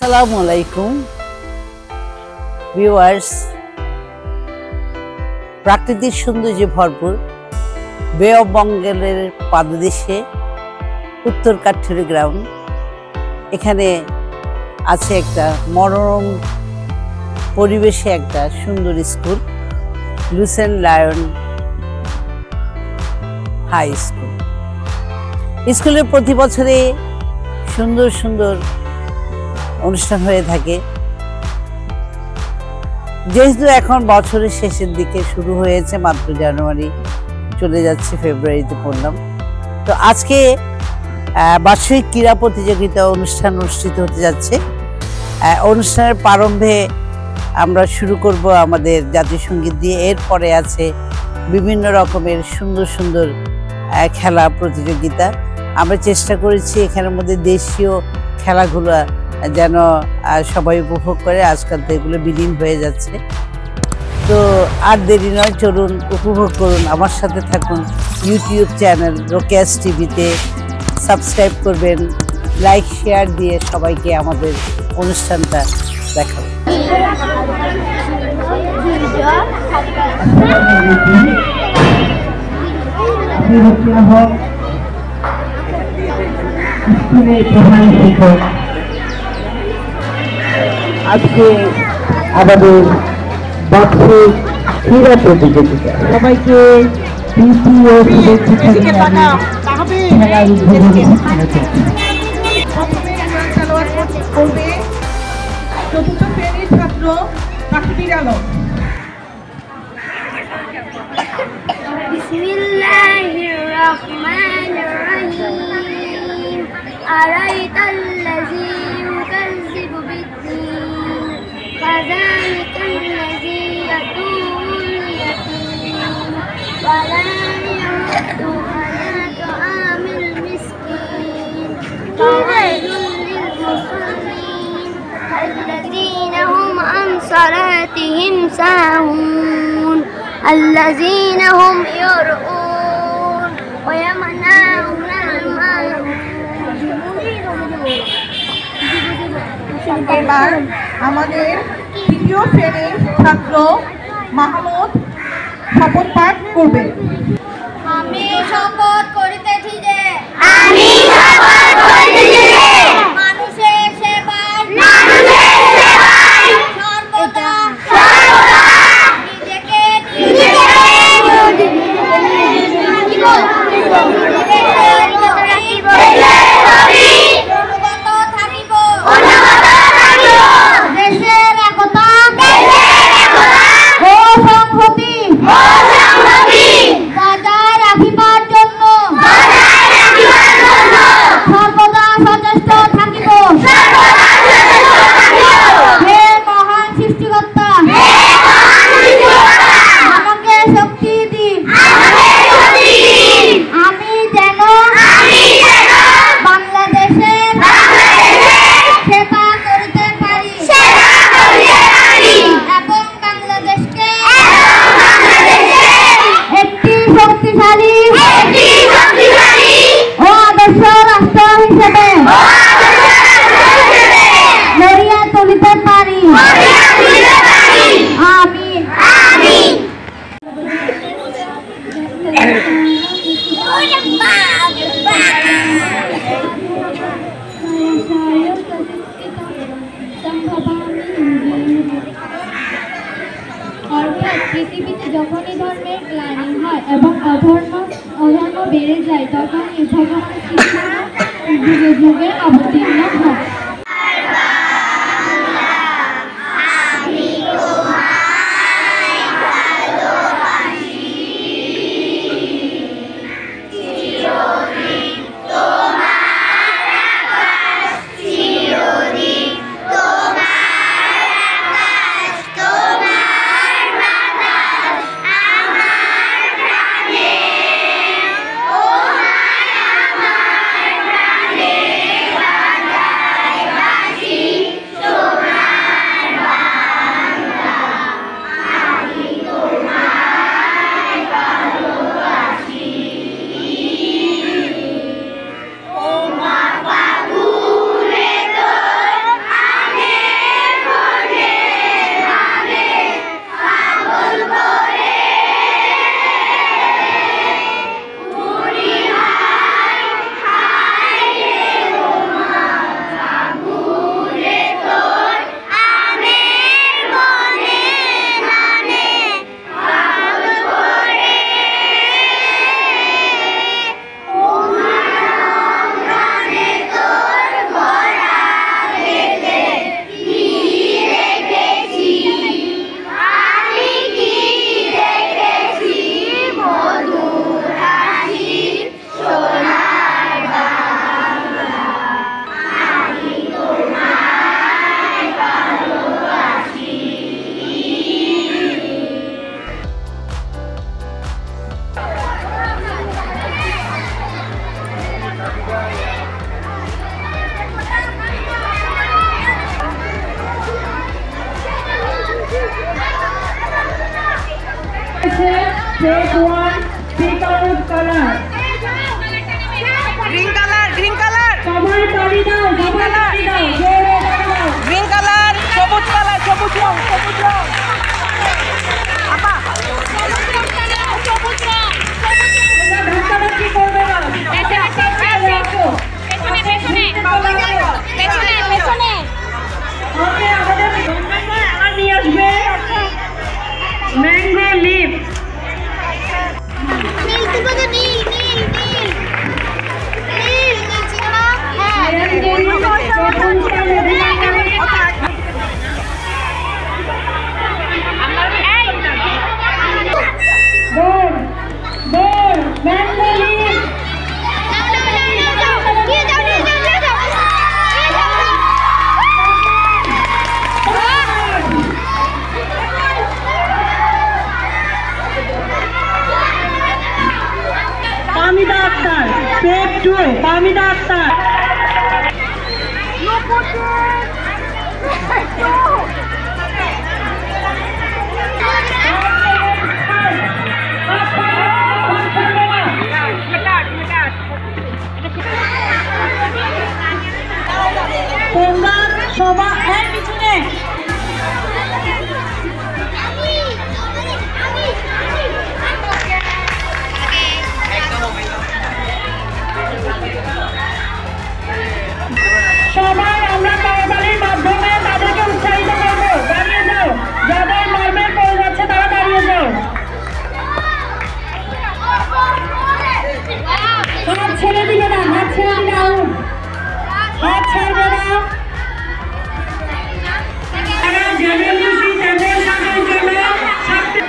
আসসালামু আলাইকুম ভিউয়ার্স, প্রাকৃতিক সৌন্দর্যে ভরপুর বে অফ বেঙ্গলের পাদদেশে উত্তর কাঠুরি গ্রাম। এখানে আছে একটা মনোরম পরিবেশে একটা সুন্দর school, Lucent Lion high school. স্কুলে প্রতি বছরে সুন্দর সুন্দর অনুষ্ঠান হয়ে থাকে। যেহেতু এখন বছরের শেষের দিকে শুরু হয়েছে, মাত্র জানুয়ারি চলে যাচ্ছে, ফেব্রুয়ারিতে পড়লাম। তো আজকে বার্ষিক ক্রীড়া প্রতিযোগিতা অনুষ্ঠান অনুষ্ঠিত হতে যাচ্ছে। অনুষ্ঠানের প্রারম্ভে আমরা শুরু করব আমাদের জাতীয় সঙ্গীত দিয়ে। এরপরে আছে বিভিন্ন রকমের সুন্দর সুন্দর খেলা প্রতিযোগিতা। আমরা চেষ্টা করেছি এখানের মধ্যে দেশীয় খেলাগুলো যেন সবাই উপভোগ করে। আজকাল তো এগুলো বিলীন হয়ে যাচ্ছে। তো আর দেরি নয়, চলুন উপভোগ করুন, আমার সাথে থাকুন। ইউটিউব চ্যানেল রোকেয়াস টিভিতে সাবস্ক্রাইব করবেন, লাইক শেয়ার দিয়ে সবাইকে আমাদের অনুষ্ঠানটা দেখাবেন। আজকে আমাদের বার্ষিক ক্রীড়া প্রতিযোগিতা, সবাইকে প্রীতি ও শুভেচ্ছা জানিয়ে আমি খেলার উদ্বোধনী ঘোষণা করছি। করবে চতুর্থ শ্রেণীর ছাত্র তাকবীর আলম। বিসমিল্লাহির রহমানির রহিম। আরাইতাল্লাযী ইউকাযযিবু বিদ্দীন ফাযালিকাল্লাযী ইয়াতুল ইয়াতীম ওয়া লা ইয়াহুদ্দু আলা তুআমিল মিসকিন ফাওয়াইলুল লিল মুসাল্লিন আল্লাযীনা হুম আন সালাতিহিম সাহুন الذين هم يرؤون ويمنعون الماعون। এবার আমাদের তৃতীয় শ্রেণীর ছাত্র মাহমুদ শপথ পাঠ করবে। আমি শপথ করিতেছি যে মানুষের সেবায় সর্বদা পৃথিবীতে যখনই ধর্মের গ্লানি হয় এবং অধর্ম বেড়ে যায়, তখন এই ভগবানের যুগে যুগে অবতীর্ণ হয়। Step 1, pick out color. Green colour, green colour, সবাই তালি দাও, সবাই তালি দাও, জোরে তালি দাও। গ্রিন কালার, সবুজ কালার, সবুজ রং, সবুজ রং। আপা ধাক্কাধাক্কি করবে না। ওকে, আমাদের আবার নিয়ে আসবে ম্যাঙ্গো লিফ। নীল তুলবো তো, নীল নীল নীল নীল নীল ছিল না? হ্যাঁ দৌড় দৌড় ম্যাঙ্গো লিফ। নিয়ে যাও নিয়ে যাও নিয়ে যাও নিয়ে যাও। পামিদা আক্তার, স্টেপ 2, পামিদা আক্তার। তোমরা সবাই এক পিছনে। সবাই আমরা করতালির মাধ্যমে তাদেরকে উৎসাহিত করবো। দাঁড়িয়ে যাও, যাদের নর্মেল পড়ে যাচ্ছে তারা দাঁড়িয়ে যাও। হাত ছেড়ে দিবে না, হাত ছেড়ে দিবে আউট, হাত ছাড়বে না। তারা যাদের খুশি তাদের সাথে জন্য থাকতে।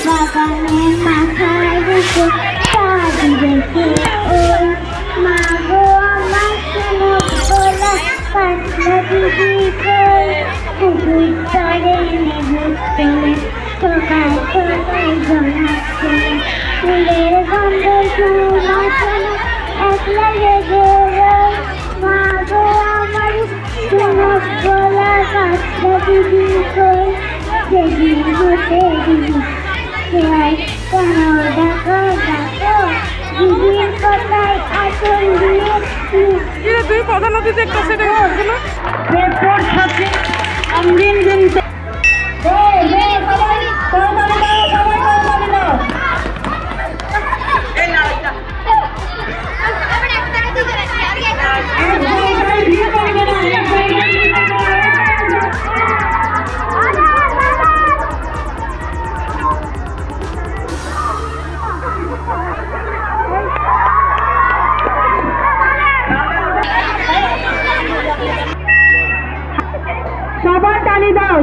বাগানে মাথায় বসে সাজি রেখে ওই মা গো আমার শোনো বলা পাতলা দিদি কই পুকুর তরে নেবুক পেলে সকাল সকাল জনাচ্ছে ফুলের গন্ধ শোনা শোনা একলা লেগে রই মা গো আমার শোনো বলা পাতলা দিদি কই সেদিন হতে দিদি কেন ডাকো ডাকো দিদির কথায় আসল দিয়ে তুই প্রধান অতিথি একটা সেটা এরপর সাথে আমরিন বিনতে। সবাই তাড়াতাড়ি দাও, সবাই তাড়াতাড়ি দাও। এক জায়গায় ভিড় করবে না, এক জায়গায় ভিড় করবে না। সবাই তালি দাও,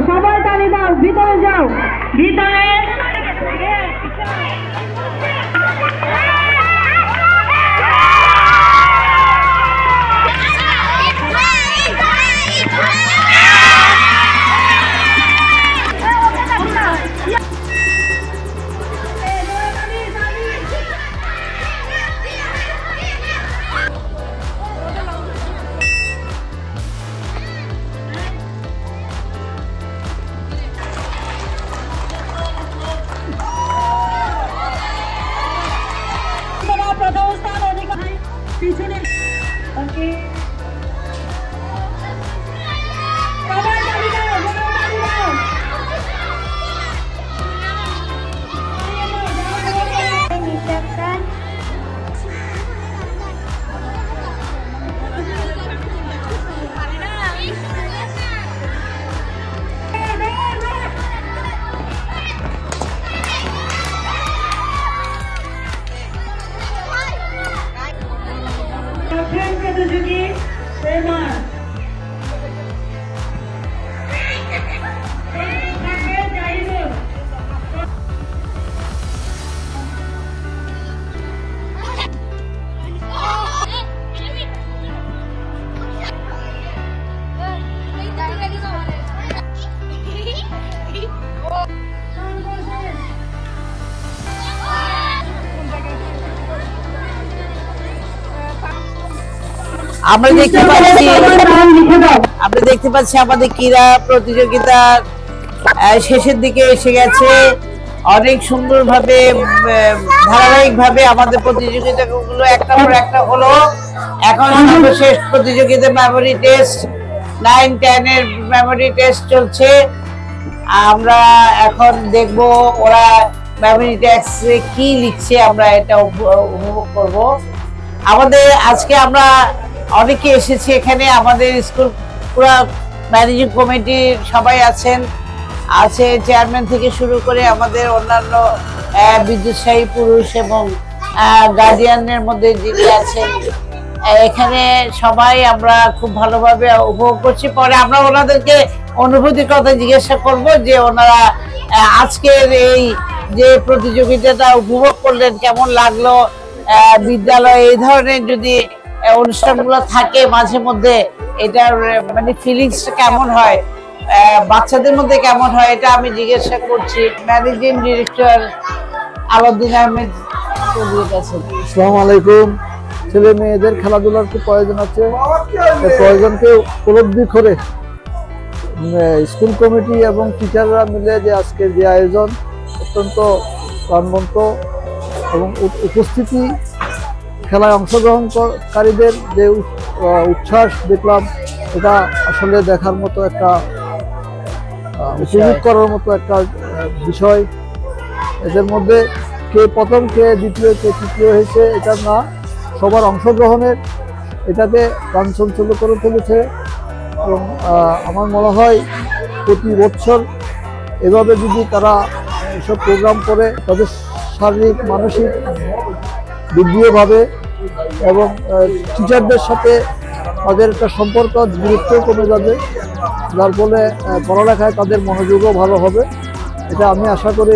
আমরা দেখতে পাচ্ছি আমাদের ক্রীড়া প্রতিযোগিতার শেষের দিকে এসে গেছে। অনেক সুন্দরভাবে ধারাবাহিকভাবে আমাদের প্রতিযোগিতাগুলো একটা পর একটা হলো। এখন সর্বশেষ প্রতিযোগিতা মেমোরি টেস্ট, 9-10 এর মেমোরি টেস্ট চলছে। আমরা এখন দেখব ওরা মেমোরি টেস্টে কি লিখছে, আমরা এটা উপভোগ করব। আমাদের আজকে আমরা অনেকে এসেছি এখানে, আমাদের স্কুল পুরো ম্যানেজিং কমিটির সবাই আছেন, আছে চেয়ারম্যান থেকে শুরু করে আমাদের অন্যান্য বিদ্যুৎসাহী পুরুষ এবং গার্ডিয়ানের মধ্যে যিনি আছেন, এখানে সবাই আমরা খুব ভালোভাবে উপভোগ করছি। পরে আমরা ওনাদেরকে অনুভূতির কথা জিজ্ঞাসা করব যে ওনারা আজকের এই যে প্রতিযোগিতাটা উপভোগ করলেন, কেমন লাগলো। বিদ্যালয়ে এই ধরনের যদি অনুষ্ঠানগুলো থাকে মাঝে মধ্যে, এটার মানে ফিলিংসটা কেমন হয়, বাচ্চাদের মধ্যে কেমন হয়, এটা আমি জিজ্ঞাসা করছি ম্যানেজিং ডিরেক্টর আলাউদ্দিন আহমেদ। আসসালামু আলাইকুম। ছেলে মেয়েদের খেলাধুলার খুব প্রয়োজন আছে, প্রয়োজনকে উপলব্ধি করে স্কুল কমিটি এবং টিচাররা মিলে যে আজকের যে আয়োজন, অত্যন্ত প্রাণবন্ত এবং উপস্থিতি, খেলায় অংশগ্রহণকারীদের যে উচ্ছ্বাস দেখলাম, এটা আসলে দেখার মতো একটা উপভোগ করার মতো একটা বিষয়। এদের মধ্যে কে প্রথম, কে দ্বিতীয়, কে তৃতীয় হয়েছে এটা না, সবার অংশগ্রহণের এটাকে প্রাণচঞ্চল্য করে তুলেছে। এবং আমার মনে হয় প্রতি বছর এভাবে যদি তারা এসব প্রোগ্রাম করে, তাদের শারীরিক মানসিক বৃদ্ধিভাবে এবং টিচারদের সাথে তাদের একটা সম্পর্ক গুরুত্ব কমে যাবে, যার ফলে পড়ালেখায় তাদের মনোযোগও ভালো হবে। এটা আমি আশা করি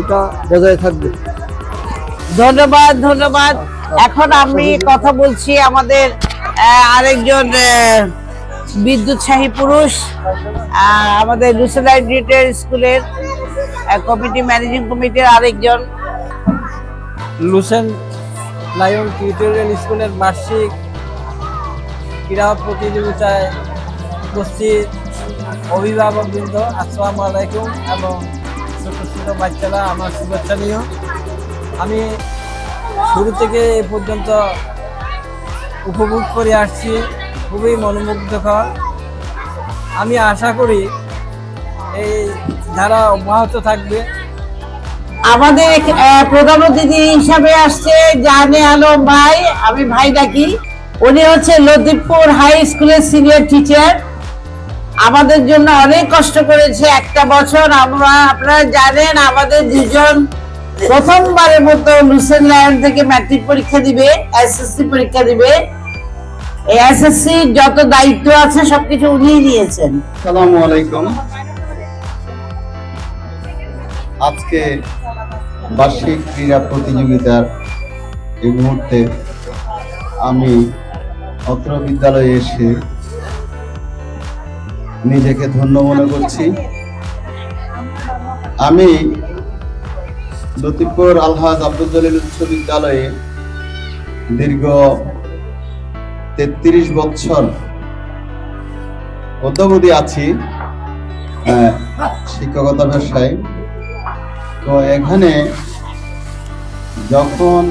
এটা বজায় থাকবে। ধন্যবাদ, ধন্যবাদ। এখন আমি কথা বলছি আমাদের আরেকজন বিদ্যুৎসাহী পুরুষ, আমাদের লুসেলাইট স্কুলের কমিটি, ম্যানেজিং কমিটির আরেকজন। লুসেন লায়ন টিউটোরিয়াল স্কুলের বার্ষিক ক্রীড়া প্রতিযোগিতায় উপস্থিত অভিভাবকবৃন্দ, আসসালামু আলাইকুম, এবং ছোট ছোট বাচ্চারা আমার শুভেচ্ছা নিও। আমি শুরু থেকে এ পর্যন্ত উপভোগ করে আসছি, খুবই মনোমুগ্ধকর। আমি আশা করি এই ধারা অব্যাহত থাকবে। আমাদের প্রধান অতিথি হিসাবে আসছে জানে আলম ভাই, আমি ভাই ডাকি। উনি হচ্ছে লতিফপুর হাই স্কুলের সিনিয়র টিচার। আমাদের জন্য অনেক কষ্ট করেছে একটা বছর। আপনারা জানেন আমাদের দুজন প্রথমবারের মতো লুসেন লায়ন থেকে ম্যাট্রিক পরীক্ষা দিবে, এসএসসি পরীক্ষা দিবে। এই এসএসসি যত দায়িত্ব আছে সবকিছু উনিই নিয়েছেন। আসসালামু আলাইকুম। আজকে বার্ষিক ক্রীড়া প্রতিযোগিতার এই মুহূর্তে আমি অত্র বিদ্যালয়ে এসে নিজেকে ধন্য মনে করছি। আমি লতিফপুর আলহাজ আব্দুল জলিল উচ্চ বিদ্যালয়ে দীর্ঘ 33 বছর অদ্যাবধি আছি শিক্ষকতা পেশায়। তো এখানে যখন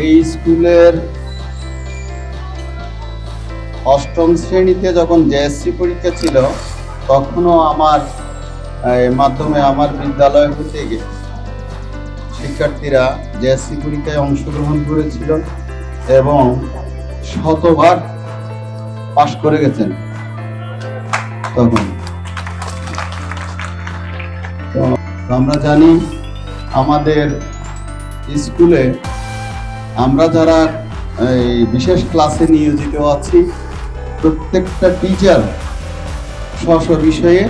এই স্কুলের 8ম শ্রেণীতে যখন জেএসসি পরীক্ষা ছিল, তখনও আমার মাধ্যমে আমার বিদ্যালয় হতে শিক্ষার্থীরা জেএসসি পরীক্ষায় অংশগ্রহণ করেছিল এবং শতভাগ পাশ করে গেছেন। তখন তো আমরা জানি আমাদের স্কুলে আমরা যারা এই বিশেষ ক্লাসে নিয়োজিত আছি, প্রত্যেকটা টিচার স্ব বিষয়ে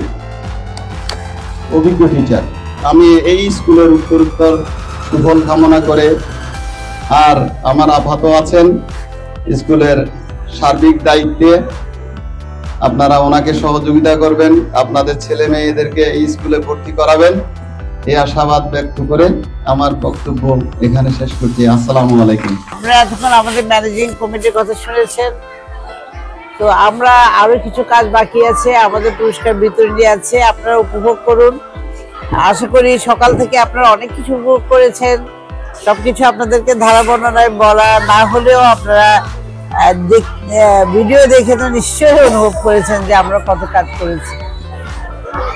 অভিজ্ঞ টিচার। আমি এই স্কুলের উত্তরোত্তর সুফল কামনা করে, আর আমার আপাত আছেন স্কুলের সার্বিক দায়িত্বে, আপনারা ওনাকে সহযোগিতা করবেন, আপনাদের ছেলে মেয়েদেরকে এই স্কুলে ভর্তি করাবেন, এই আশাবাদ ব্যক্ত করে আমার বক্তব্য এখানে শেষ করছি। আসসালামু আলাইকুম। আপনারা এতক্ষণ আমাদের ম্যানেজিং কমিটির কথা শুনেছেন। তো আমরা আরো কিছু কাজ বাকি আছে, আমাদের পুরস্কার বিতরণী আছে, আপনারা উপভোগ করুন। আশা করি সকাল থেকে আপনারা অনেক কিছু উপভোগ করেছেন। সবকিছু আপনাদেরকে ধারা বর্ণনায় বলা না হলেও আপনারা ভিডিও দেখে তো নিশ্চয়ই অনুভব করেছেন যে আমরা কত কাজ করেছি।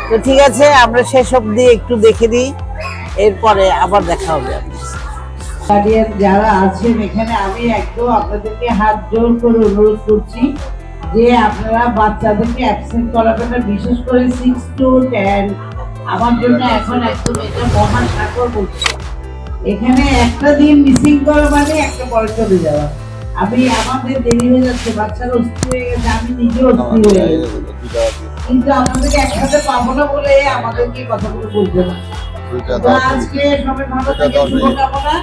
তো ঠিক আছে, আমরা শেষ অবধি একটু দেখে নিই, এরপরে আবার দেখা হবে। গার্ডিয়ান যারা আছেন এখানে, আমি একদম আপনাদেরকে হাত জোর করে অনুরোধ করছি যে আপনারা বাচ্চাদেরকে অ্যাবসেন্ট করাবেন না, বিশেষ করে 6 to 10। আমার জন্য এখন একদম এটা মহা সাগর বলছে। এখানে একটা দিন মিসিং করা মানে একটা পরে চলে যাওয়া। আমাদের দেরি হয়ে যাচ্ছে, বাচ্চারা অস্থির হয়ে গেছে, আমি নিজেও অস্থির হয়ে গেছি, কিন্তু আপনাদেরকে একসাথে পাবো না বলে আমাদেরকে কথাগুলো বলতে না। আজকে সবাই ভালো থাকেন, শুভকামনা।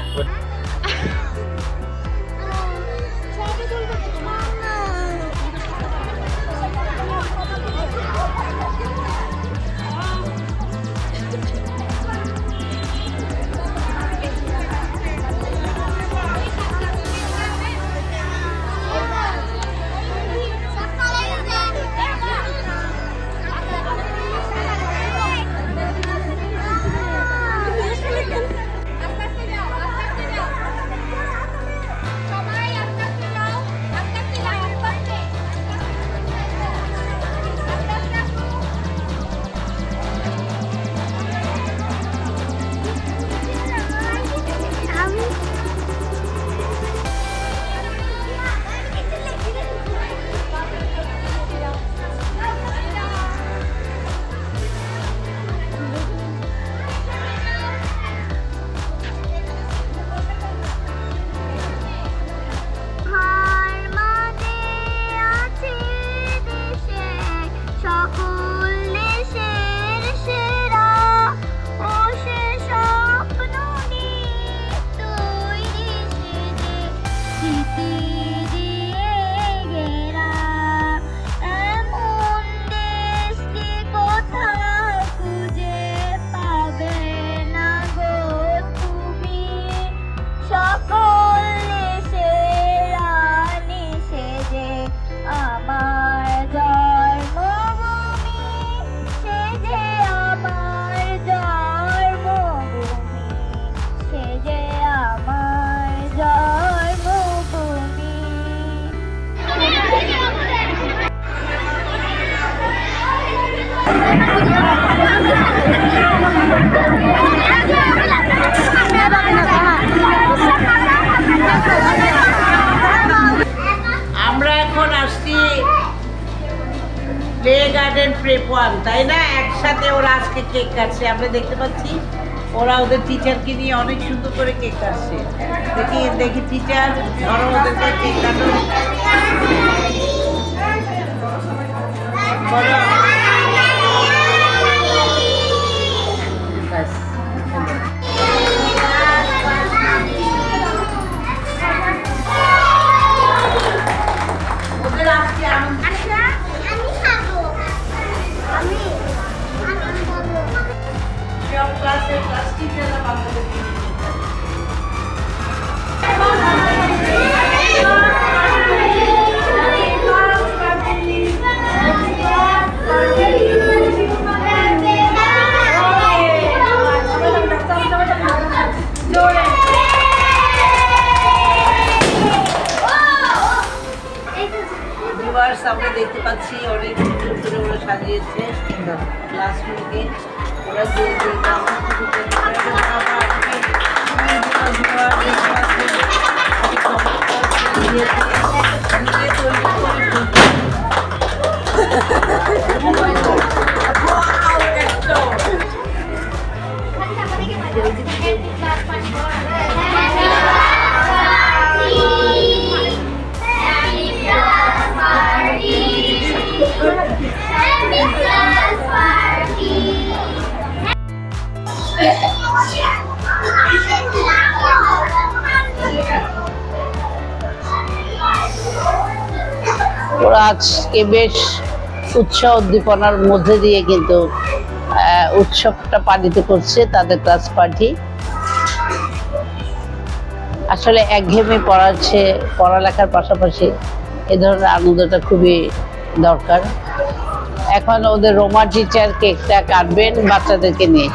আমরা এখন আসছি প্লে গার্ডেন প্রেপ 1, তাই না? একসাথে ওরা আজকে কেক কাটছে, আমরা দেখতে পাচ্ছি। ওরা ওদের টিচারকে নিয়ে অনেক সুন্দর করে কেক কাটছে। দেখি টিচার, ধরো ওদেরকে কেক কাটো। আমরা দেখতে পাচ্ছি অনেক সুন্দর করে ওরা সাজিয়েছে ক্লাসরুমকে। ওরা যে ওরা আজকে বেশ উৎসাহ উদ্দীপনার মধ্যে দিয়ে কিন্তু উৎসবটা পালিত করছে তাদের ক্লাস পার্টি। আসলে একঘেয়েমি পড়াচ্ছে, পড়ালেখার পাশাপাশি এ ধরনের আনন্দটা খুবই দরকার। এখন ওদের রোমা টিচার কেকটা কাটবেন বাচ্চাদেরকে নিয়ে।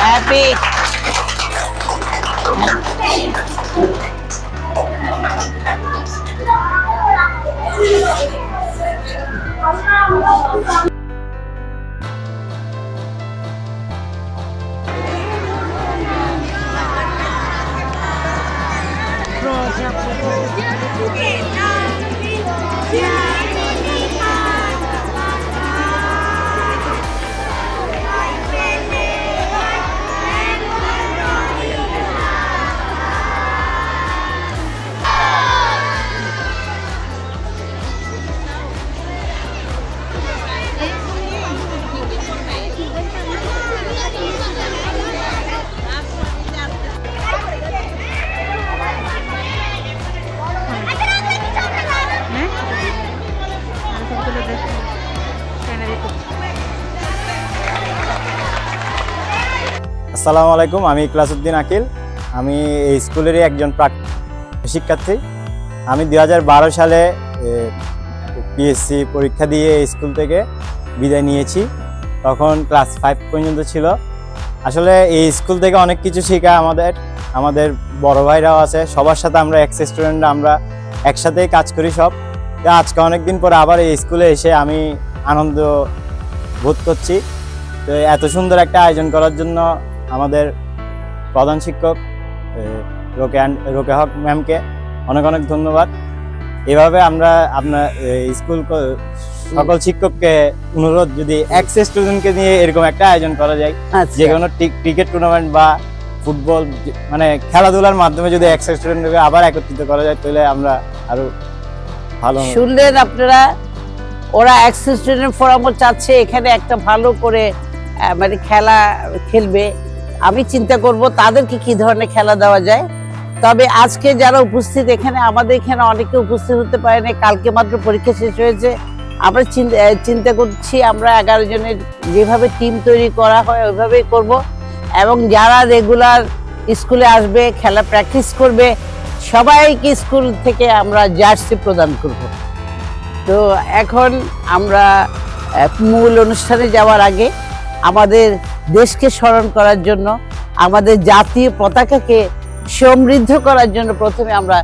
হ্যাপি আসসালামু আলাইকুম, আমি ক্লাসউদ্দিন আকিল। আমি এই স্কুলেরই একজন শিক্ষার্থী। আমি 2012 সালে পিএসসি পরীক্ষা দিয়ে এই স্কুল থেকে বিদায় নিয়েছি। তখন ক্লাস 5 পর্যন্ত ছিল। আসলে এই স্কুল থেকে অনেক কিছু শেখা আমাদের বড় ভাইরাও আছে, সবার সাথে আমরা এক্স স্টুডেন্টরা আমরা একসাথেই কাজ করি সব। তো আজকে অনেকদিন পরে আবার এই স্কুলে এসে আমি আনন্দ বোধ করছি। তো এত সুন্দর একটা আয়োজন করার জন্য আমাদের প্রধান শিক্ষক রোকে হক ম্যামকে অনেক অনেক ধন্যবাদ। এভাবে আমরা আপনার স্কুল সকল শিক্ষককে অনুরোধ, যদি এক্স স্টুডেন্টকে নিয়ে এরকম একটা আয়োজন করা যায়, যে কোনো ক্রিকেট টুর্নামেন্ট বা ফুটবল মানে খেলাধুলার মাধ্যমে যদি এক্স স্টুডেন্টকে আবার একত্রিত করা যায়, তাহলে আমরা আরো ভালো। শুনলেন আপনারা, ওরা এক্স স্টুডেন্ট ফোরামও চাচ্ছে এখানে একটা ভালো করে মানে খেলা খেলবে। আমি চিন্তা করব তাদেরকে কি ধরনের খেলা দেওয়া যায়। তবে আজকে যারা উপস্থিত এখানে, আমাদের এখানে অনেকে উপস্থিত হতে পারেনি, কালকে মাত্র পরীক্ষা শেষ হয়েছে। আমরা চিন্তা করছি আমরা 11 জনের যেভাবে টিম তৈরি করা হয় ওইভাবেই করব, এবং যারা রেগুলার স্কুলে আসবে খেলা প্র্যাকটিস করবে সবাইকে স্কুল থেকে আমরা জার্সি প্রদান করব। তো এখন আমরা মূল অনুষ্ঠানে যাওয়ার আগে আমাদের দেশকে স্মরণ করার জন্য, আমাদের জাতীয় পতাকাকে সমৃদ্ধ করার জন্য প্রথমে আমরা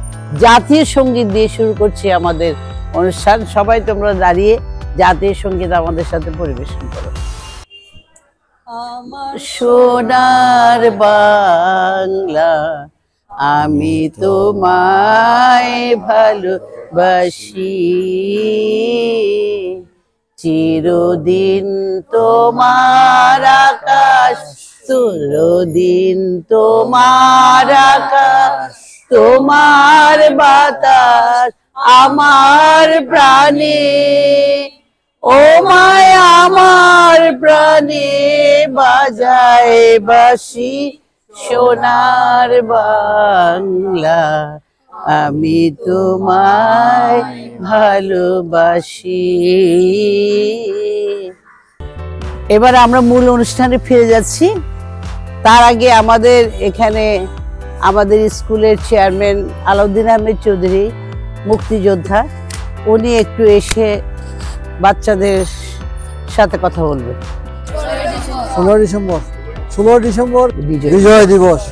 জাতীয় সঙ্গীত দিয়ে শুরু করছি আমাদের অনুষ্ঠান। সবাই তোমরা দাঁড়িয়ে জাতীয় সঙ্গীত আমাদের সাথে পরিবেশন করো। সোনার বাংলা আমি তোমায় ভালোবাসি, চিরদিন তোমার আকাশ, চিরদিন তোমার আকাশ, তোমার বাতাস আমার প্রাণে, ও মায় আমার প্রাণে বাজায় বাঁশি, সোনার বাংলা আমি তোমায় ভালোবাসি। এবার আমরা মূল অনুষ্ঠানে ফিরে যাচ্ছি। তার আগে আমাদের এখানে আমাদের স্কুলের চেয়ারম্যান আলাউদ্দিন আহমেদ চৌধুরী, মুক্তিযোদ্ধা, উনি একটু এসে বাচ্চাদের সাথে কথা বলবেন। 16 ডিসেম্বর বিজয় দিবস।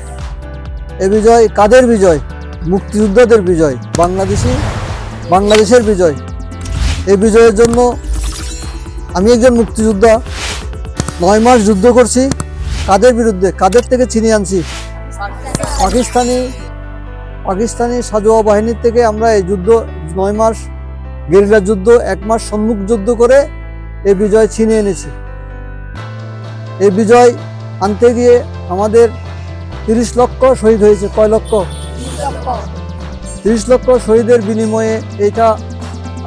এই বিজয় কাদের বিজয়? মুক্তিযোদ্ধাদের বিজয়, বাংলাদেশের বিজয়। এই বিজয়ের জন্য আমি একজন মুক্তিযোদ্ধা, 9 মাস যুদ্ধ করছি। কাদের বিরুদ্ধে? কাদের থেকে ছিনিয়ে আনছি? পাকিস্তানি সাজোয়া বাহিনীর থেকে আমরা এই যুদ্ধ 9 মাস গেরিলা যুদ্ধ, 1 মাস সম্মুখ যুদ্ধ করে এই বিজয় ছিনিয়ে এনেছি। এই বিজয় আনতে গিয়ে আমাদের 30 লক্ষ শহীদ হয়েছে। কয় লক্ষ? 30 লক্ষ শহীদের বিনিময়ে এইটা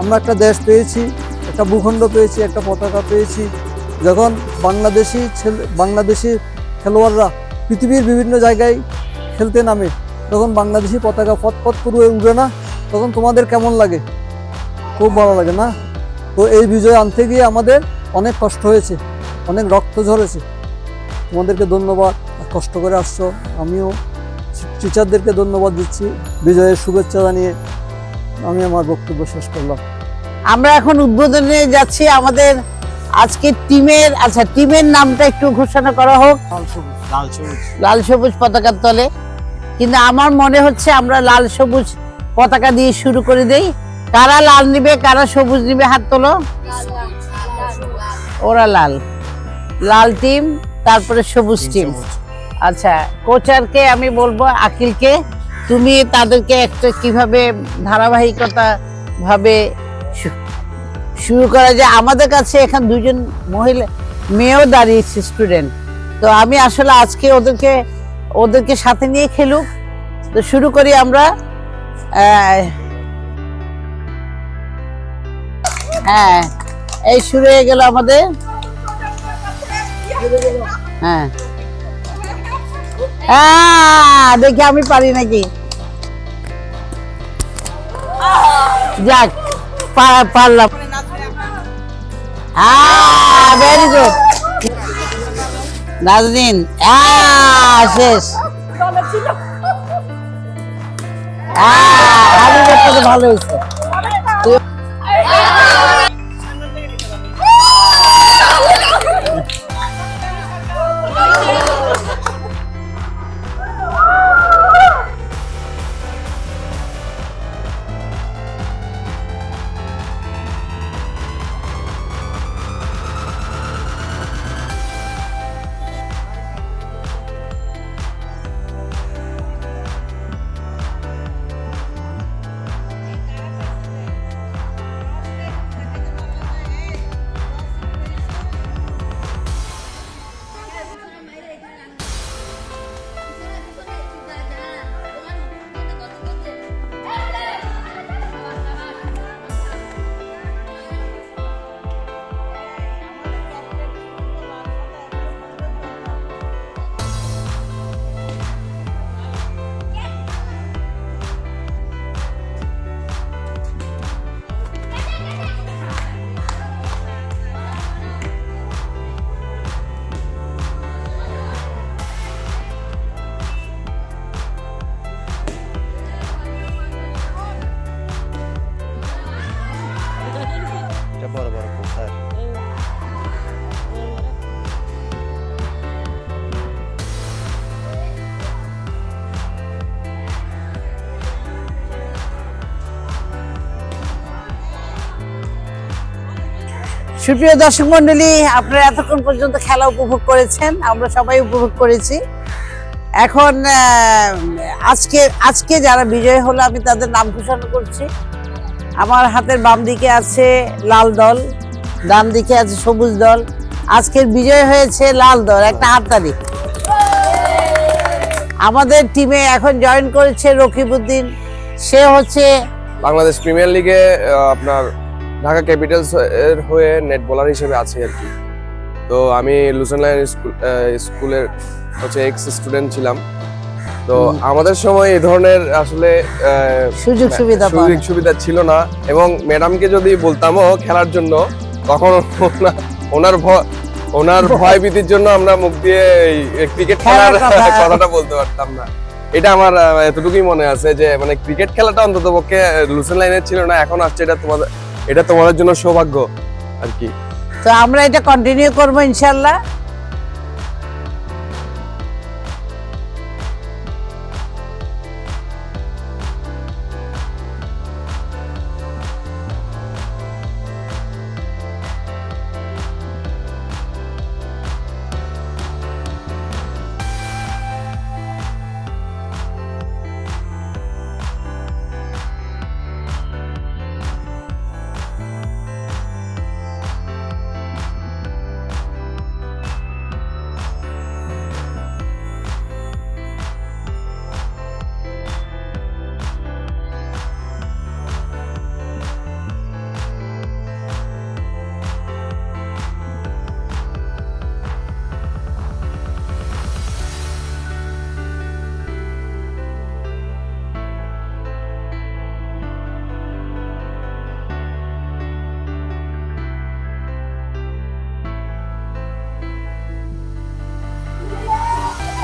আমরা একটা দেশ পেয়েছি, একটা ভূখণ্ড পেয়েছি, একটা পতাকা পেয়েছি। যখন বাংলাদেশি খেলোয়াড়রা পৃথিবীর বিভিন্ন জায়গায় খেলতে নামে, তখন বাংলাদেশি পতাকা পথ করে উড়ে না, তখন তোমাদের কেমন লাগে? খুব ভালো লাগে না? তো এই বিজয় আনতে গিয়ে আমাদের অনেক কষ্ট হয়েছে। অনেক রক্ত ঝরেছে। তোমাদেরকে ধন্যবাদ, কষ্ট করে আসছো। আমিও টিচারদেরকে ধন্যবাদ দিচ্ছি। বিজয়ের শুভেচ্ছা জানিয়ে আমি আমার বক্তব্য শেষ করলাম। আমরা এখন উদ্বোধনে যাচ্ছি আমাদের আজকের টিমের। আচ্ছা, টিমের নামটা একটু ঘোষণা করা হোক। লাল সবুজ পতাকার তলে। কিন্তু আমার মনে হচ্ছে আমরা লাল সবুজ পতাকা দিয়ে শুরু করে দেই। কারা লাল নিবে, কারা সবুজ নিবে, হাত তোলো। ওরা লাল, লাল টিম, তারপরে সবুজ টিম। আচ্ছা, কোচারকে আমি বলবো, আকিলকে, তুমি তাদেরকে একটা কিভাবে ধারাবাহিকতা ভাবে শুরু করা যায়। আমাদের কাছে এখানে দুজন মহিলা মেয়েও দাঁড়িয়েছে, স্টুডেন্ট। তো আমি আসলে আজকে ওদেরকে সাথে নিয়ে খেলুক। তো শুরু করি আমরা। হ্যাঁ, এই শুরু হয়ে গেল আমাদের। হ্যাঁ, দেখি আমি পারি নাকি। যাক, পারলাম। Very good Nazneen. শেষ। ভালো হয়েছে। সুপ্রিয় দর্শক মন্ডলী, আপনারা এতক্ষণ পর্যন্ত খেলা উপভোগ করেছেন, আমরা সবাই উপভোগ করেছি। এখন আজকে যারা বিজয় হলো আমি তাদের নাম ঘোষণা করছি। আমার হাতের বাম দিকে আছে লাল দল, ডান দিকে আছে সবুজ দল। আজকের বিজয় হয়েছে লাল দল, একটা হাততালি। আমাদের টিমে এখন জয়েন করেছে রকিবউদ্দিন। সে হচ্ছে বাংলাদেশ প্রিমিয়ার লিগে আপনার ঢাকা ক্যাপিটালস এর হয়ে নেট বোলার হিসেবে আছে আর কি। তো আমি লুসেন লায়ন স্কুলের হচ্ছে এক্স স্টুডেন্ট ছিলাম। তো আমাদের সময় এই ধরনের আসলে সুযোগ সুবিধা ছিল না, এবং ম্যাডামকে যদি বলতামও খেলার জন্য, তখন ওনার ভয় ভীতির জন্য আমরা মুখ দিয়ে ক্রিকেট খেলার কথাটা বলতে পারতাম না। এটা আমার এতটুকুই মনে আছে যে মানে ক্রিকেট খেলাটা অন্তত পক্ষে লুসেন লাইনের ছিল না, এখন আসছে। এটা তোমাদের জন্য সৌভাগ্য আর কি। তো আমরা এটা কন্টিনিউ করবো ইনশাল্লাহ।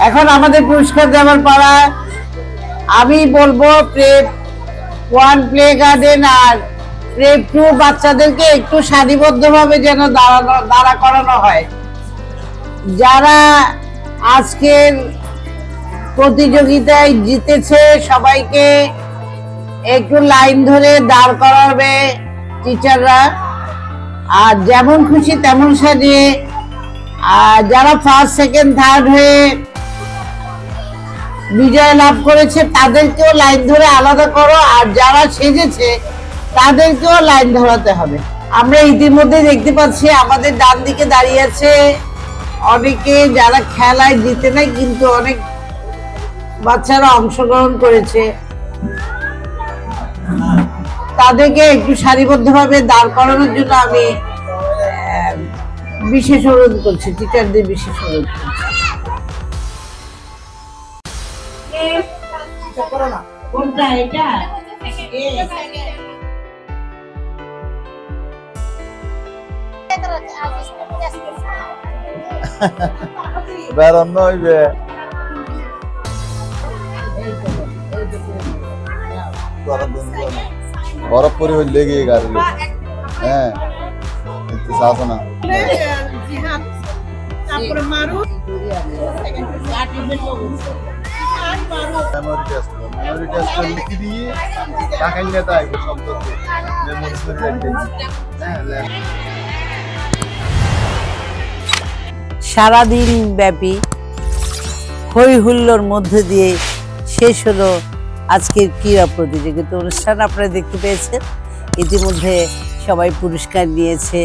এখন আমাদের পুরস্কার দেওয়ার পালা। আমি বলবো প্রেপ 1 প্লে গার্ডেন আর প্রেপ 2 বাচ্চাদেরকে একটু সারিবদ্ধভাবে যেন দাঁড়া করানো হয়। যারা আজকের প্রতিযোগিতায় জিতেছে সবাইকে একটু লাইন ধরে দাঁড় করাবে টিচাররা, আর যেমন খুশি তেমন সাজিয়ে। আর যারা ফার্স্ট সেকেন্ড থার্ড হয়ে বিজয় লাভ করেছে তাদেরকেও লাইন ধরে আলাদা করো, আর যারা সেজেছে তাদেরকেও লাইন ধরাতে হবে। আমরা ইতিমধ্যে দেখতে পাচ্ছি আমাদের ডান দিকে দাঁড়িয়ে আছে অনেকে যারা খেলায় জিতে নাই, কিন্তু অনেক বাচ্চারা অংশগ্রহণ করেছে। তাদেরকে একটু সারিবদ্ধভাবে দাঁড় করানোর জন্য আমি বিশেষ অনুরোধ করছি, টিচারদের বিশেষ অনুরোধ করছি। কোনটা এটা? বেড়ানো হইবে বরফ পরে হইলে গিয়ে গাড়ি। হ্যাঁ সাথে না সারাদিন ব্যাপী হই হুল্লোর মধ্যে দিয়ে শেষ হলো আজকের ক্রীড়া প্রতিযোগিতা অনুষ্ঠান। আপনারা দেখতে পেয়েছেন ইতিমধ্যে সবাই পুরস্কার নিয়েছে।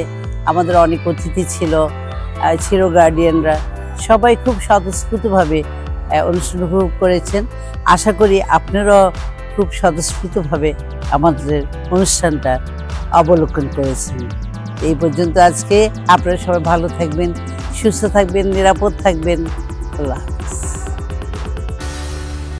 আমাদের অনেক অতিথি ছিল গার্ডিয়ানরা, সবাই খুব স্বতঃস্ফূর্তভাবে অনুষ্ঠান উপভোগ করেছেন। আশা করি আপনারাও খুব স্বতঃস্ফূর্তভাবে আমাদের অনুষ্ঠানটা অবলোকন করেছেন। এই পর্যন্ত আজকে। আপনারা সবাই ভালো থাকবেন, সুস্থ থাকবেন, নিরাপদ থাকবেন। আল্লাহ।